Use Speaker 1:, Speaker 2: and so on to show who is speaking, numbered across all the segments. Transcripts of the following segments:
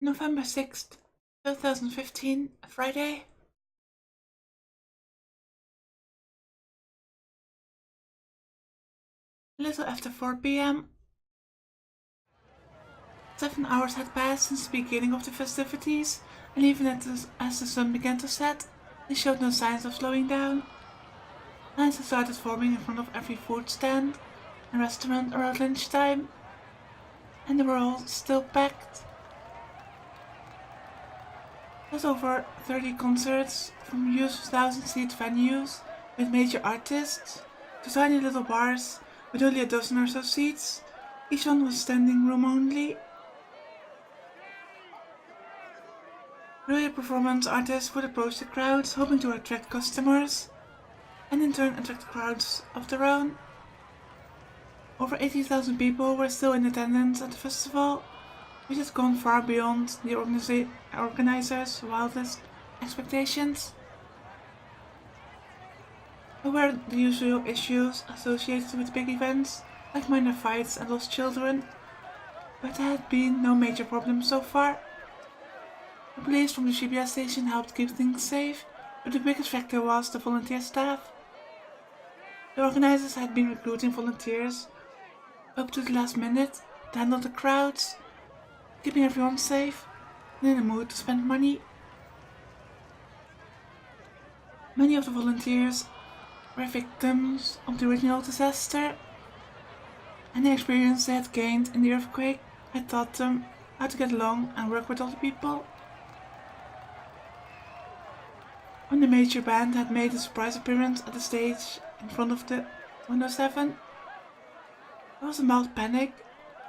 Speaker 1: November 6th, 2015, Friday. A little after 4 p.m. 7 hours had passed since the beginning of the festivities, and even as the sun began to set, they showed no signs of slowing down. Lines had started forming in front of every food stand and restaurant around lunchtime, and they were all still packed. There's over 30 concerts, from huge 1,000-seat venues with major artists to tiny little bars with only a dozen or so seats. Each one was standing room only. Brilliant performance artists would approach the crowds, hoping to attract customers, and in turn attract crowds of their own. Over 80,000 people were still in attendance at the festival, which had gone far beyond the organizers' wildest expectations. There were the usual issues associated with big events, like minor fights and lost children, but there had been no major problems so far. The police from the Shibuya station helped keep things safe, but the biggest factor was the volunteer staff. The organizers had been recruiting volunteers up to the last minute to handle the crowds, keeping everyone safe and in the mood to spend money. Many of the volunteers were victims of the original disaster, and the experience they had gained in the earthquake had taught them how to get along and work with other people. When the major band had made a surprise appearance at the stage in front of the Window 7, there was a mild panic,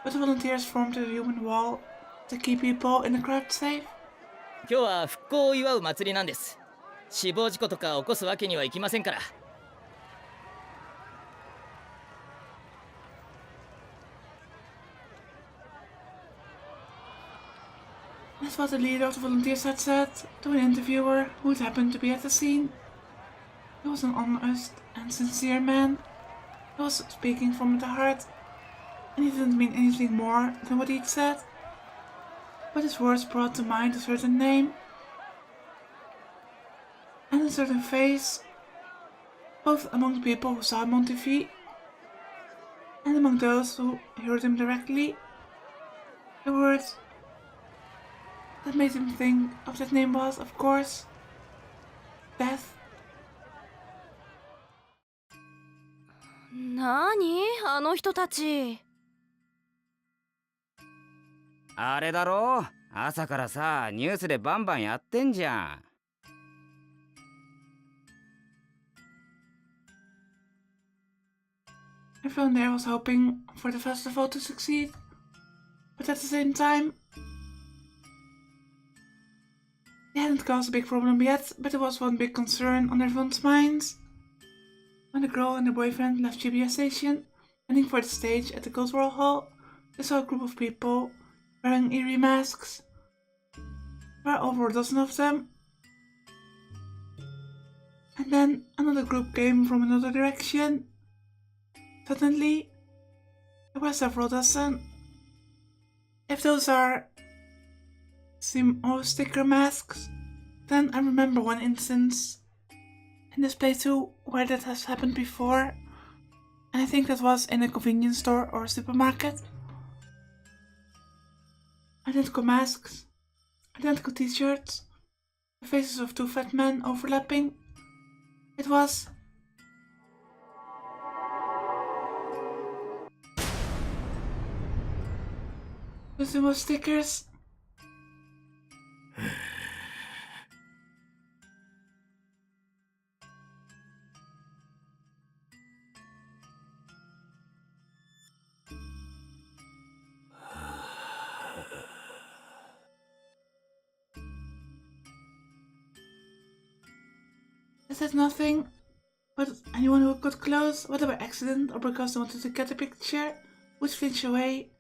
Speaker 1: but the volunteers formed a human wall to keep people in the crowd safe.
Speaker 2: 今日は復興を祝う祭りなんです。死亡事故とか起こすわけにはいきませんから。
Speaker 1: That's what the leader of the volunteers had said to an interviewer who had happened to be at the scene. He was an honest and sincere man. He was speaking from the heart, and he didn't mean anything more than what he'd said. But his words brought to mind a certain name and a certain face, both among the people who saw him on TV and among those who heard him directly. The words that made him think of that name was, of course, death.
Speaker 3: なにあの人たち。
Speaker 4: あれだろ、朝からさ、ニュースでバンバンやってんじゃん。
Speaker 1: Everyone there was hoping for the festival to succeed, but at the same time, they hadn't caused a big problem yet, but there was one big concern on everyone's minds. When the girl and her boyfriend left Shibuya Station, heading for the stage at the Cultural Hall, they saw a group of people wearing eerie masks. There were over a dozen of them. And then another group came from another direction. Suddenly, there were several dozen. If those are sticker masks, then I remember one instance in this place too where that has happened before, and I think that was in a convenience store or a supermarket. Identical masks, identical t-shirts, the faces of two fat men overlapping. It was the sumo stickers. They said nothing, but anyone who got close, whether by accident or because they wanted to get a picture, would flinch away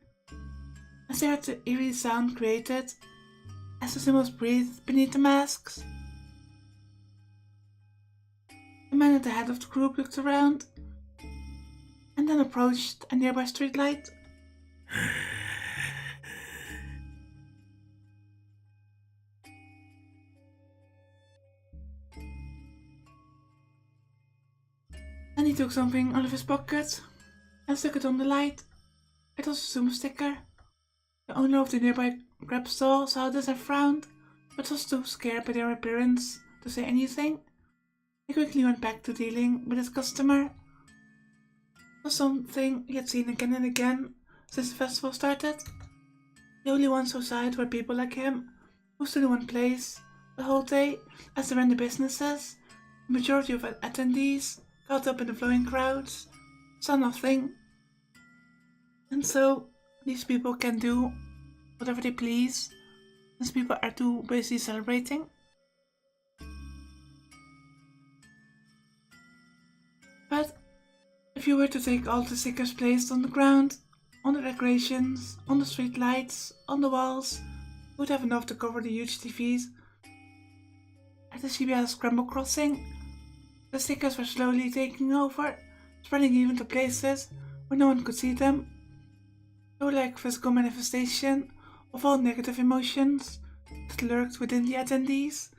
Speaker 1: as they heard the eerie sound created as the symbols breathed beneath the masks. The man at the head of the group looked around and then approached a nearby streetlight. he took something out of his pocket and stuck it on the light. It was a Zoom sticker. The owner of the nearby grab stall saw this and frowned, but was too scared by their appearance to say anything. He quickly went back to dealing with his customer. It was something he had seen again and again since the festival started. The only ones who saw it were people like him, who stood in one place the whole day as they ran the businesses. The majority of attendees, caught up in the flowing crowds, saw nothing. And so, these people can do whatever they please. These people are too busy celebrating. But if you were to take all the stickers placed on the ground, on the decorations, on the street lights, on the walls, you would have enough to cover the huge TVs at the CBS Scramble Crossing. The stickers were slowly taking over, spreading even to places where no one could see them. They were like physical manifestation of all negative emotions that lurked within the attendees.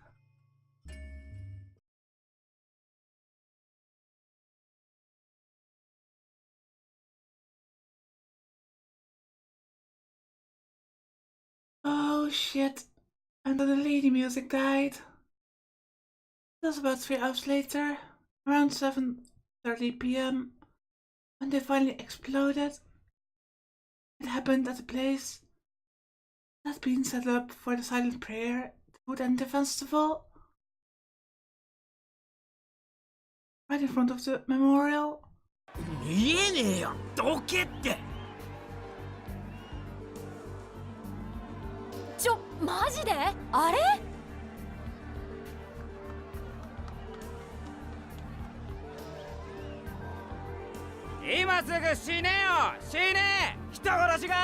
Speaker 1: Oh shit, and then the lady music died. It was about 3 hours later, around 7:30 p.m, when they finally exploded. It happened at a place that had been set up for the silent prayer that would end the festival, right in front of the memorial.
Speaker 5: 見えねえよ、どけって。
Speaker 3: マジであれ？
Speaker 4: 今すぐ死ねよ、死ね、人殺しが。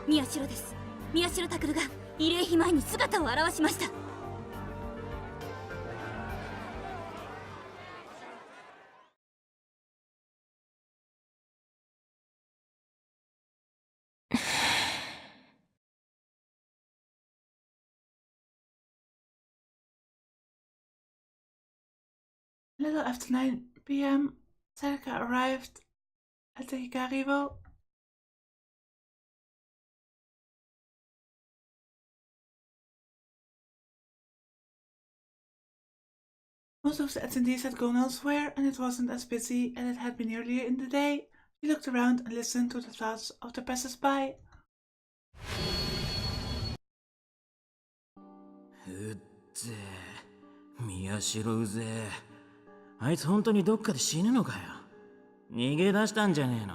Speaker 6: 宮代です。宮代拓が慰霊碑前に姿を現しました。
Speaker 1: A little after 9 p.m, Serka arrived at the Hikaribo. Most of the attendees had gone elsewhere, and it wasn't as busy as it had been earlier in the day. She looked around and listened to the thoughts of the passers-by.
Speaker 5: うっぜえ、宮代うぜえ。あいつ本当にどっかで死ぬのかよ。逃げ出したんじゃねえの？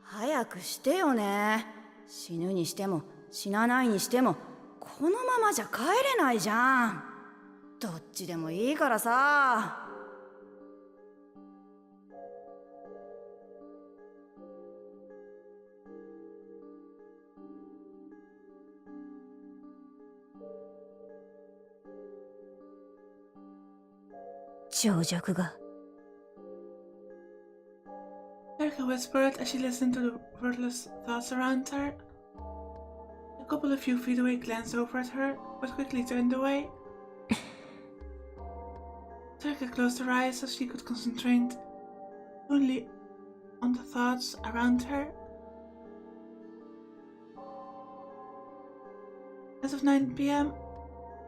Speaker 6: 早くしてよね。死ぬにしても死なないにしてもこのままじゃ帰れないじゃん。どっちでもいいからさ。情弱が。
Speaker 1: Serka whispered as she listened to the wordless thoughts around her. A couple a few feet away glanced over at her, but quickly turned away. Serka closed her eyes so she could concentrate only on the thoughts around her. As of 9 p.m,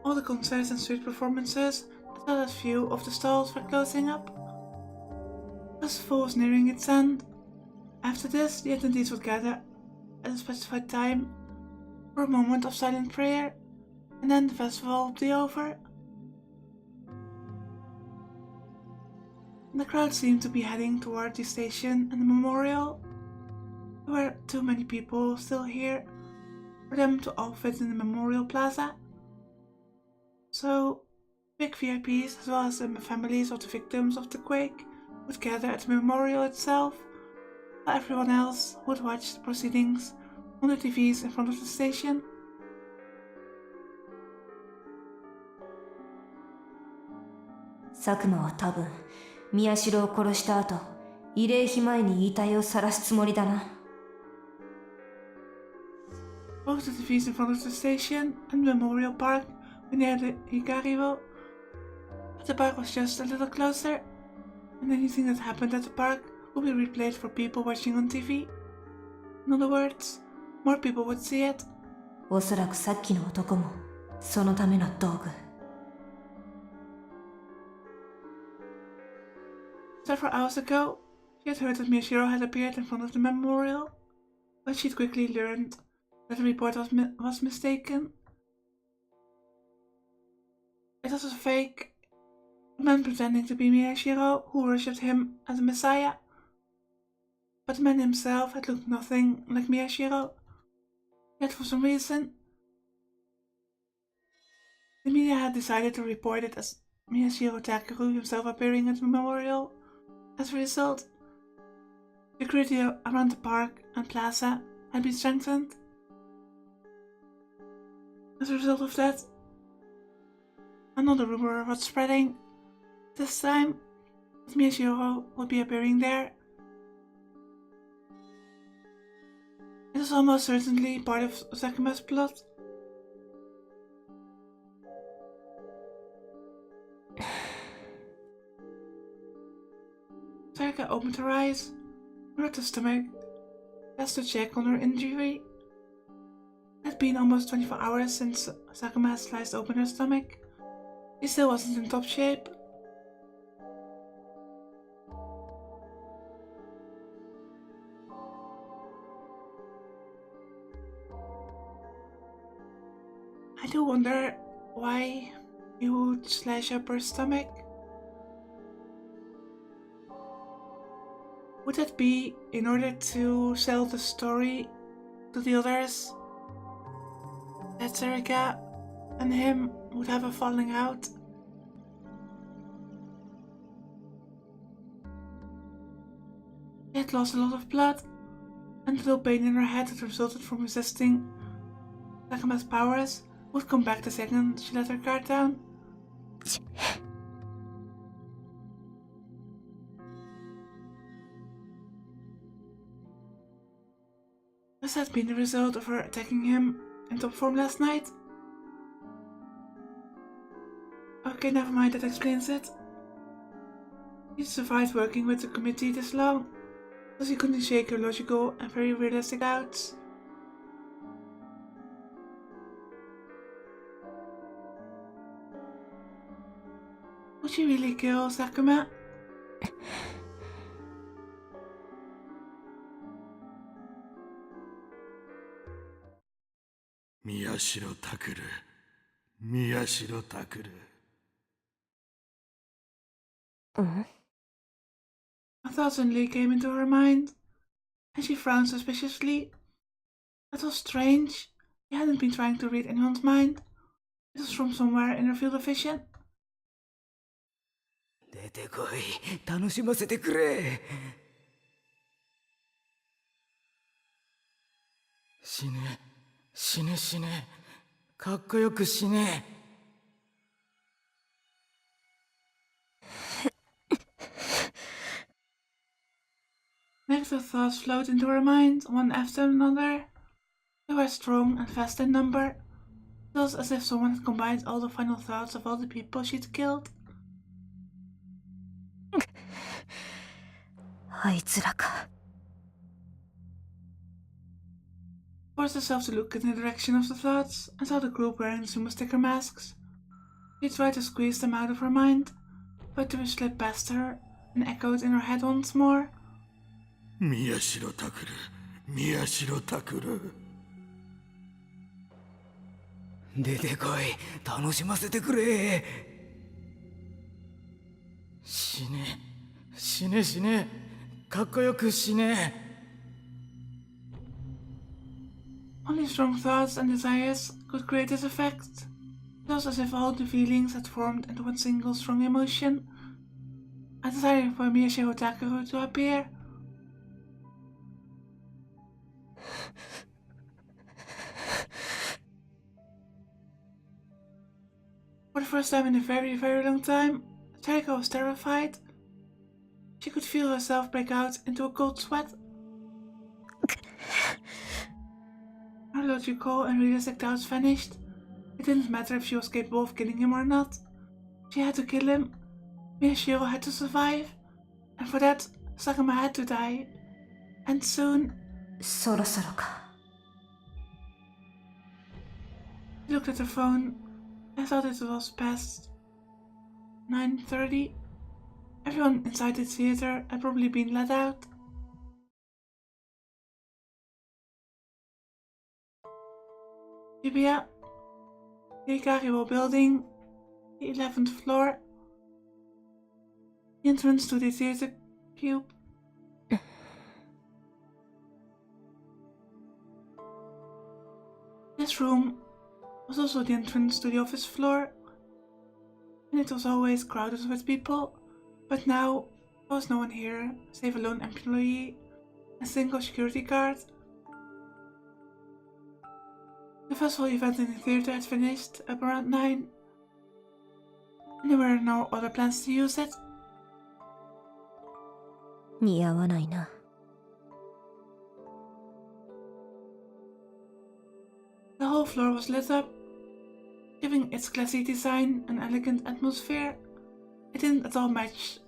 Speaker 1: all the concerts and street performances, as well as few of the stalls, were closing up. The festival was nearing its end. After this, the attendees would gather at a specified time for a moment of silent prayer, and then the festival would be over. The crowd seemed to be heading toward the station and the memorial. There were too many people still here for them to all fit in the memorial plaza. So, big VIPs as well as the families of the victims of the quake would gather at the memorial itself, while everyone else would watch the proceedings on the TVs in front of the station.
Speaker 7: 佐久間は多分宮代を殺した後、慰霊碑前に遺体を晒すつもりだな。
Speaker 1: Both the TVs in front of the station and the Memorial Park were near the Hikaribo. But the park was just a little closer, and anything that happened at the park would be replayed for people watching on TV. In other words, more people would see it.
Speaker 7: おそらくさっきの男もそのための道具。
Speaker 1: Several hours ago, she had heard that Miyashiro had appeared in front of the memorial, but she'd quickly learned that the report was mistaken. It was a fake, a man pretending to be Miyashiro who worshipped him as a messiah. But the man himself had looked nothing like Miyashiro. Yet for some reason, the media had decided to report it as Miyashiro Takeru himself appearing at the memorial. As a result, security around the park and plaza had been strengthened. As a result of that, another rumor was spreading. This time, that Miyashiro would be appearing there. It is almost certainly part of Sakuma's plot. Sarika opened her eyes, rubbed her stomach, just to check on her injury. It had been almost 24 hours since Sakuma had sliced open her stomach. She still wasn't in top shape. I do wonder why you would slash up her stomach. Would that be in order to sell the story to the others that Sarika and him would have a falling out? She had lost a lot of blood, and the little pain in her head that resulted from resisting Sakuma's powers would come back the second she let her guard down. Must have been the result of her attacking him in top form last night. Okay, never mind, that explains it. He survived working with the committee this long, because he couldn't shake her logical and very realistic doubts. Would she really kill Sakuma?
Speaker 8: Miyashiro Takuru. Miyashiro Takuru.
Speaker 1: A thought suddenly came into her mind, and she frowned suspiciously. That was strange. She hadn't been trying to read anyone's mind. It was from somewhere in her field of vision.
Speaker 4: 出てこい、楽しませてくれ。
Speaker 5: 死ね、死ね死ね、かっこよく死ね。
Speaker 1: Negative thoughts flowed into her mind, one after another. They were strong and fast in number. It was as if someone had combined all the final thoughts of all the people she'd killed.
Speaker 7: あいつらか。
Speaker 1: Forced herself to look in the direction of the thoughts and saw the group wearing the sumo sticker masks. She tried to squeeze them out of her mind, but they slipped past her and echoed in her head once more.
Speaker 8: Miyashiro Takuru. Miyashiro Takuru.
Speaker 4: 出てこい、楽しませてくれ。
Speaker 5: 死ね、死ね死ね、かっこよく死ね。
Speaker 1: Only strong thoughts and desires could create this effect. It was as if all the feelings had formed into one single strong emotion. A desire for Miyashiro Takeru to appear. For the first time in a very, very long time, Tarika was terrified. She could feel herself break out into a cold sweat. Her logical and realistic doubts vanished. It didn't matter if she was capable of killing him or not. She had to kill him. Miyashiro had to survive. And for that, Sakuma had to die. And soon.
Speaker 7: そろそろか。
Speaker 1: She looked at her phone. I thought it was past 9:30. Everyone inside the theater had probably been let out. Shibuya, the Ikariwo building, the 11th floor, the entrance to the theater cube. This room was also the entrance to the office floor, and it was always crowded with people, but now there was no one here save a lone employee, a single security guard. The festival event in the theater had finished up around 9, and there were no other plans to use it.
Speaker 7: 似合わないな。
Speaker 1: The whole floor was lit up, giving its classy design an elegant atmosphere. It didn't at all match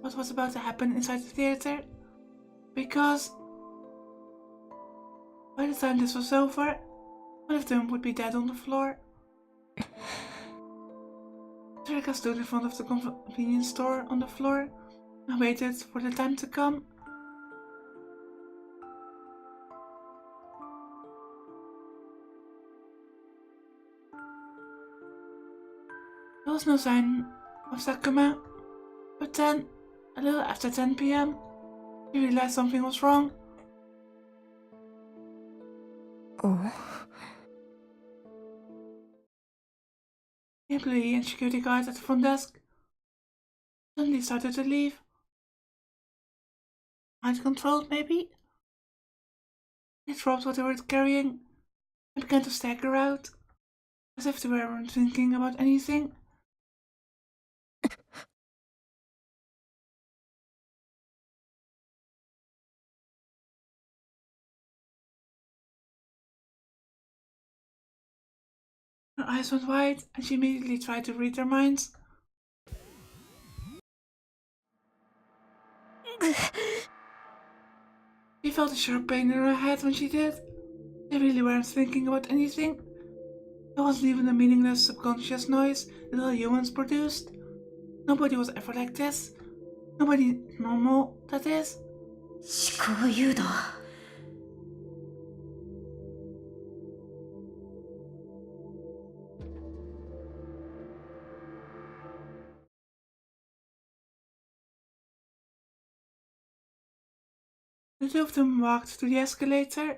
Speaker 1: what was about to happen inside the theater, because by the time this was over, one of them would be dead on the floor. Terika stood in front of the convenience store on the floor and waited for the time to come. There was no sign of Sakuma, but then, a little after 10 p.m., she realized something was wrong.
Speaker 7: お
Speaker 1: The employee and security guard at the front desk suddenly started to leave. Mind controlled, maybe? They dropped what they were carrying and began to stagger out, as if they weren't thinking about anything. Her eyes went wide, and she immediately tried to read their minds. She felt a sharp pain in her head when she did. They really weren't thinking about anything. It wasn't even a meaningless subconscious noise that all humans produced. Nobody was ever like this. Nobody normal, that is.
Speaker 7: 思考誘導。
Speaker 1: The two of them walked to the escalator,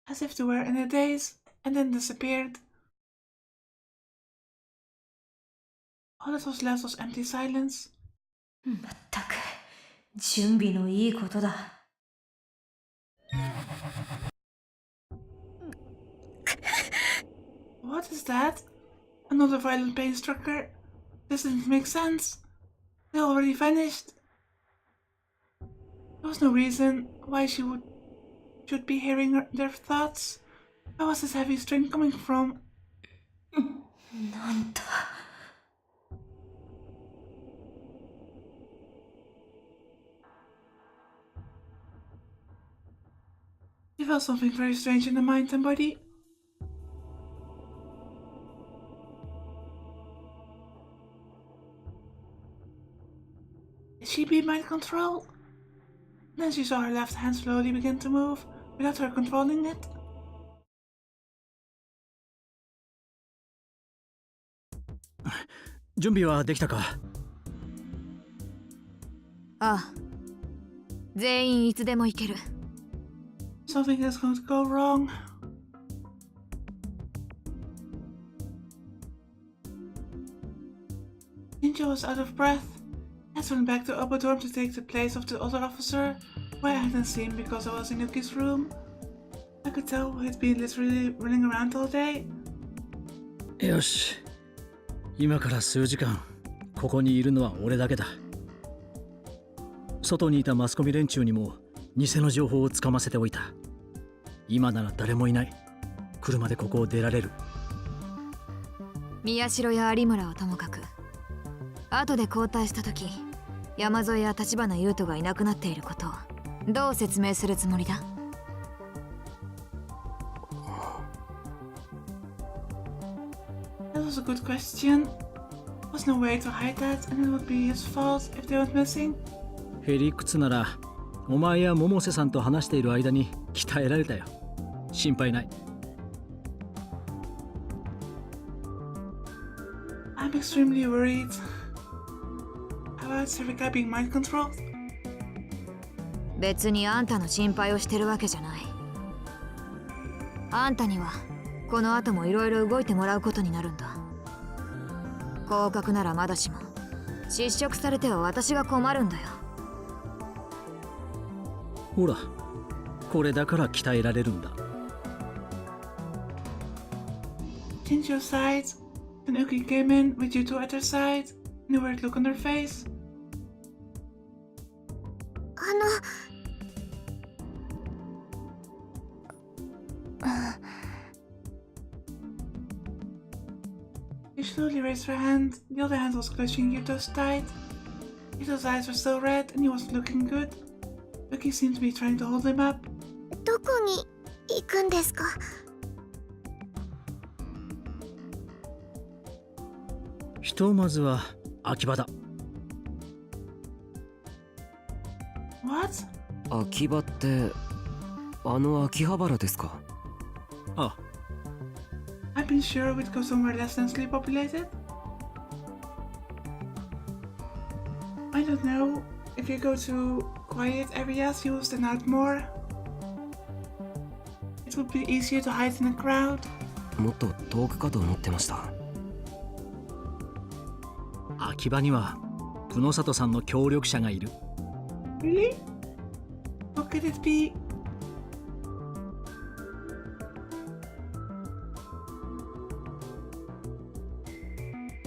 Speaker 1: as if they were in a daze, and then disappeared. All that was left was empty silence.
Speaker 7: まったく、準備のいいことだ。
Speaker 1: What is that? Another violent pain struck her. This didn't make sense. They already vanished. There was no reason why she should be hearing their thoughts. Where was this heavy strain coming from?
Speaker 7: なんだ。
Speaker 1: She felt something very strange in her mind and body. Did she be mind control? Then she saw her left hand slowly begin to move, without her controlling it.
Speaker 9: 準備はできたか？
Speaker 3: ああ、全員いつでも行ける。
Speaker 1: Something is going to go wrong. Ninja was out of breath. I went back to upper dorm to take the place of the other officer, who I hadn't seen because I was in Yuki's room. I could tell he'd been literally running around all day.
Speaker 9: よし。今から数時間、ここにいるのは俺だけだ。外にいたマスコミ連中にも偽の情報をつかませておいた。今なら誰もいない。車でここを出られる。
Speaker 3: 宮代や有村はともかく、後で交代した時、山添や橘優斗がいなくなっていることをどう説明するつもりだ？That
Speaker 1: was a good question. There's no way to hide that, and it would be his fault if they went missing.
Speaker 9: へりくつならお前や百瀬さんと話している間に鍛えられたよ。心配ない。
Speaker 1: I'm extremely worried. How about Serika being mind controlled?
Speaker 3: 別にあんたの心配をしてるわけじゃない。あんたにはこの後もいろいろ動いてもらうことになるんだ。降格ならまだしも、失職されては私が困るんだよ。
Speaker 9: ほら、これだから鍛えられるんだ。
Speaker 1: Change your side. And Uki came in with you two at her side. And a weird look on her face. She slowly raised her hand. The other hand was clutching Yuto's tight. Yuto's eyes were still red and he wasn't looking good. Uki seemed to be trying to hold him up.
Speaker 10: どこに行くんですか？
Speaker 9: ひとまずは秋葉だ。
Speaker 1: What?
Speaker 11: 秋葉ってあの秋葉原ですか？
Speaker 9: ああ。
Speaker 1: I've been sure we'd go somewhere less densely populated. I don't know. If you go to quiet areas, you'll stand out more. It would be easier to hide in a crowd.
Speaker 11: もっと遠くかと思ってました。
Speaker 9: 秋葉には久野里さんの協力者がいる。
Speaker 1: Really? What could it be?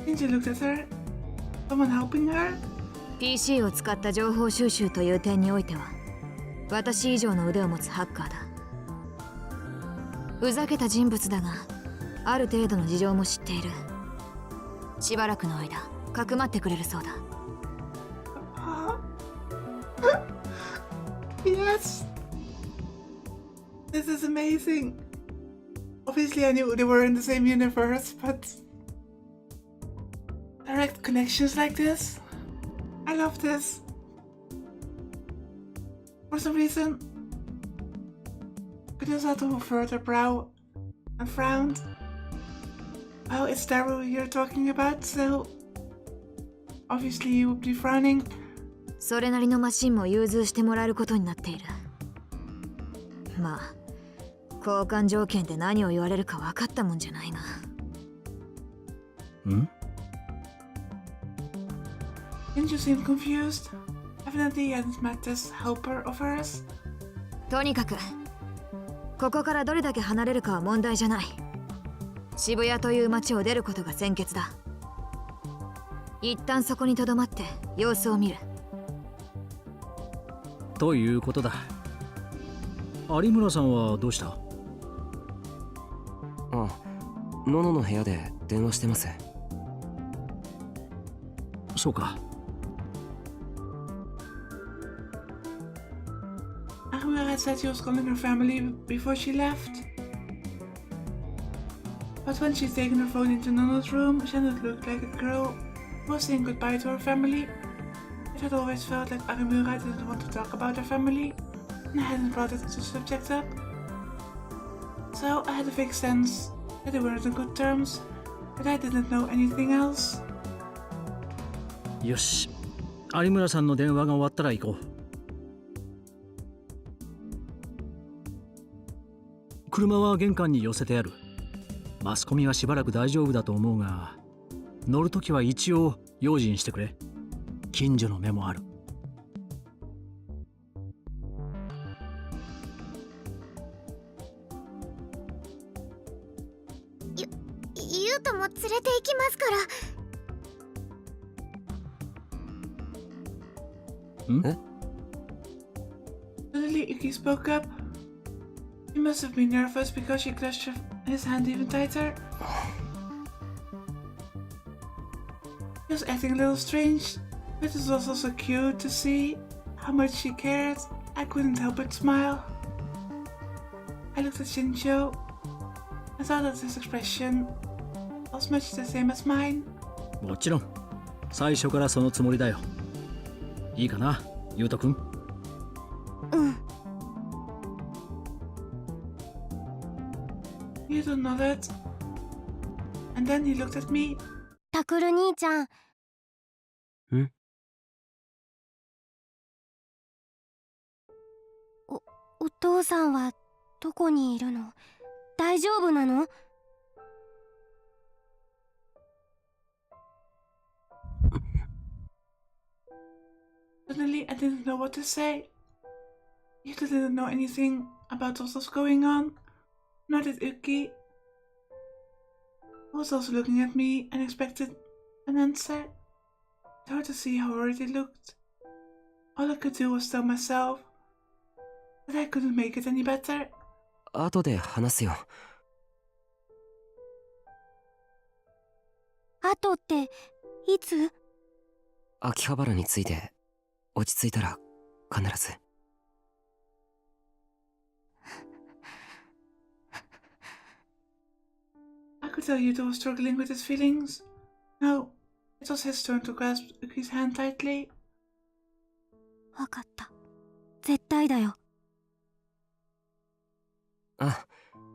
Speaker 1: Ninja looked at her. Someone helping her?
Speaker 3: PC を使った情報収集という点においては私以上の腕を持つハッカーだ。ふざけた人物だがある程度の事情も知っている。しばらくの間かくまってくれるそうだ。
Speaker 1: Yes! This is amazing. Obviously I knew they were in the same universe, but direct connections like this? I love this. For some reason, Kudosato furrowed her brow and frowned. Well, it's Daru you're talking about, so obviously you would be frowning.
Speaker 3: それなりのマシンも融通してもらえることになっている。まあ交換条件で何を言われるか分かったもんじゃないな。
Speaker 9: ん？
Speaker 1: Ninja seemed confused. Evidently he hadn't met this helper of hers.
Speaker 3: とにかくここからどれだけ離れるかは問題じゃない。渋谷という街を出ることが先決だ。一旦そこにとどまって様子を見る。
Speaker 9: ということだ。有村さんはどうした？
Speaker 11: あ、ノノの部屋で電話してます。
Speaker 9: そうか。
Speaker 1: Ahura had said she was calling her family before she left. But when she'd taken her phone into Nono's room, she hadn't looked like a girl who was saying goodbye to her family. It had always felt like Arimura didn't want to talk about her family, and I hadn't brought the subject up. So I had a vague sense that they weren't on good terms, but I didn't know anything else.
Speaker 9: よし、有村さんの電話が終わったら行こう。車は玄関に寄せてある。マスコミはしばらく大丈夫だと思うが、乗るときは一応用心してくれ。近所の目もある。
Speaker 10: ゆうとも連れて行きますから。
Speaker 9: ん？
Speaker 1: Suddenly Yuki spoke up. He must have been nervous because she clutched his hand even tighter. He was acting a little strange, but it was also cute to see how much she cared. I couldn't help but smile. I looked at Shinjo and saw that his expression was much the same as mine.
Speaker 9: もちろん最初からそのつもりだよ。いいかな、ゆうとくん。
Speaker 1: Yuto nodded, and then he looked at me.
Speaker 10: タクル兄ちゃん。お父さんはどこにいるの？大丈夫なの
Speaker 1: ？Suddenly, I didn't know what to say. Yuto didn't know anything about what was going on, nor did Uki. He was also looking at me and expected an answer. It's hard to see how worried he looked. All I could do was tell myself that I couldn't make it any better.
Speaker 11: 後で話すよ。
Speaker 10: 後っていつ？
Speaker 11: 秋葉原について落ち着いたら必ず。
Speaker 1: I could tell Yuto was struggling with his feelings. Now, it was his turn to grasp Uki's hand tightly.
Speaker 10: わかった。絶対だよ。
Speaker 11: あ、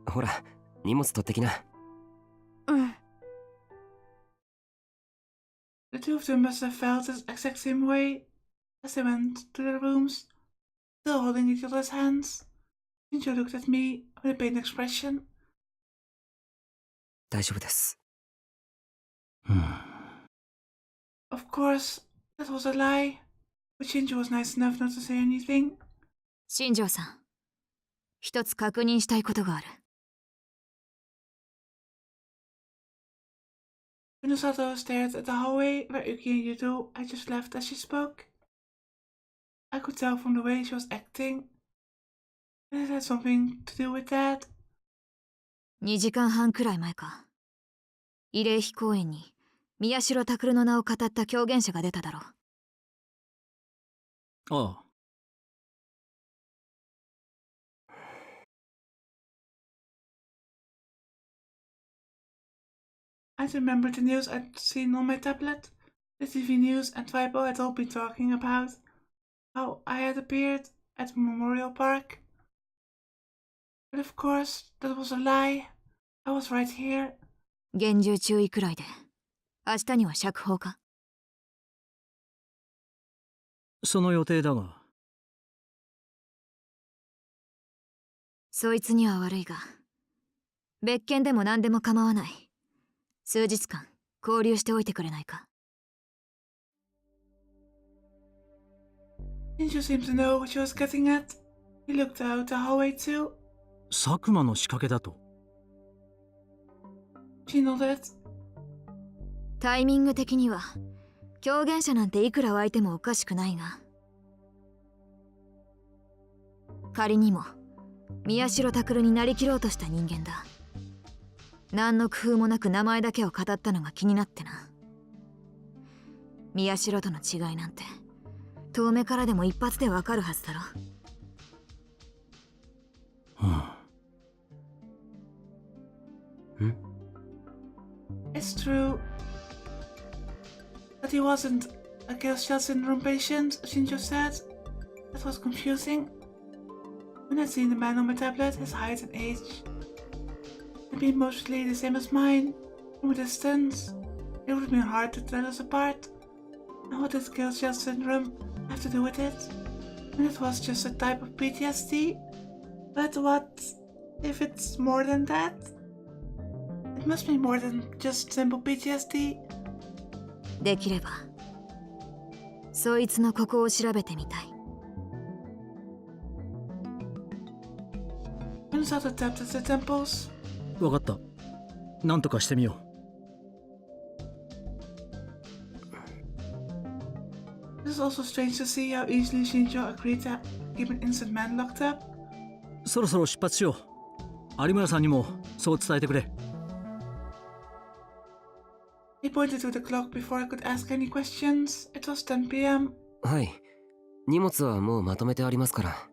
Speaker 11: ほら、荷物取ってきな。
Speaker 1: The two of them must have felt the exact same way as they went to their rooms, still holding each other's hands. Shinjo looked at me with a pained expression.
Speaker 11: 大丈夫です。
Speaker 1: Of course, that was a lie, but Shinjo was nice enough not to say anything.
Speaker 3: 新庄さん、一つ確認したいことがある。
Speaker 1: Minasato stared at the hallway where Uki and Yuto had just left as she spoke. I could tell from the way she was acting that it had something to do with that.
Speaker 3: 2時間半くらい前か。慰霊碑公園に宮代拓の名を語った狂言者が出ただろう。
Speaker 9: ああ。
Speaker 1: I remembered the news I'd seen on my tablet. The TV news and Weibo had all been talking about how I had appeared at the Memorial Park. But of course, that was a lie. I was right here.
Speaker 3: 厳重注意くらいで。明日には釈放か？
Speaker 9: その予定だが。
Speaker 3: そいつには悪いが、別件でも何でも構わない。数日間交流しておいてくれないか？
Speaker 1: Shinjo seemed to know what she was getting at. He looked out the hallway too.
Speaker 9: 佐久間の仕掛けだと。
Speaker 1: She nodded.
Speaker 3: タイミング的には狂言者なんていくら湧いてもおかしくないが、仮にも宮代拓になりきろうとした人間だ。何の工夫もなく名前だけを語ったのが気になってな。宮代との違いなんて遠目からでも一発でわかるはずだろ。
Speaker 1: It's true that he wasn't a Gaussian syndrome patient, Shinjo said. That was confusing. When I'd seen the man on my tablet, his height and age had been mostly the same as mine. From a distance, it would have been hard to tell us apart. And what did Gaussian syndrome have to do with it? And it was just a type of PTSD. But what if it's more than that? It must be more than just simple PTSD.
Speaker 3: できればそいつのここを調べてみたい。
Speaker 1: Minasato tapped at the temples.
Speaker 9: わかった。なんとかしてみよ
Speaker 1: う。It is also strange to see how easily Shinjo agreed to keep an innocent man locked up.
Speaker 9: そろそろ出発しよ有村さんにもそう伝えてくれ。
Speaker 1: He pointed to the clock before I could ask any questions. It was 10 p.m.
Speaker 11: はい。荷物はもうまとめてありますから。